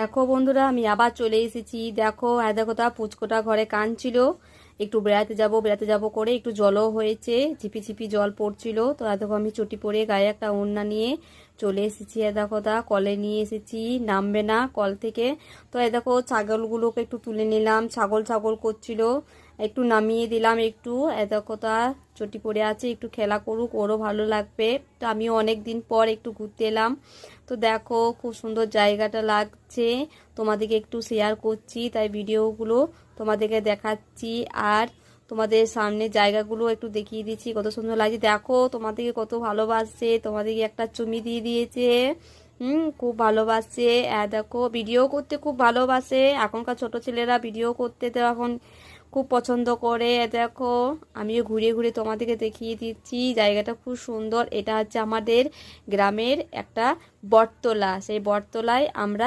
দেখো বন্ধুরা, আমি আবার চলে এসেছি। দেখো দেখো তা পুচকোটা ঘরে কাঁদছিল, একটু বেড়াতে যাব করে একটু জলও হয়েছে, ঝিপি ঝিপি জল পড়ছিল। তো দেখো আমি চটি পরে গায়ে একটা ওড়না নিয়ে চলে এসেছি। দেখো তা কলে নিয়ে এসেছি, নামবে না কল থেকে। তো দেখো ছাগলগুলোকে একটু তুলে নিলাম, ছাগল ছাগল করছিল, একটু নামিয়ে দিলাম। একটু দেখো তা চটি পরে আছে, একটু খেলা করুক, ওরও ভালো লাগবে। তো আমিও অনেক দিন পর একটু ঘুরতে এলাম। তো দেখো খুব সুন্দর জায়গাটা লাগছে, তোমাদেরকে একটু শেয়ার করছি, তাই ভিডিওগুলো তোমাদেরকে দেখাচ্ছি। আর তোমাদের সামনে জায়গাগুলো একটু দেখিয়ে দিচ্ছি, কত সুন্দর লাগছে। দেখো তোমাদেরকে কত ভালোবাসছে, তোমাদেরকে একটা চুমি দিয়ে দিয়েছে। খুব ভালোবাসে। দেখো ভিডিও করতে খুব ভালোবাসে, এখনকার ছোট ছেলেরা ভিডিও করতে তো এখন খুব পছন্দ করে। দেখো আমিও ঘুরে ঘুরে তোমাদেরকে দেখিয়ে দিচ্ছি, জায়গাটা খুব সুন্দর। এটা হচ্ছে আমাদের গ্রামের একটা বটতলা, সেই বটতলায় আমরা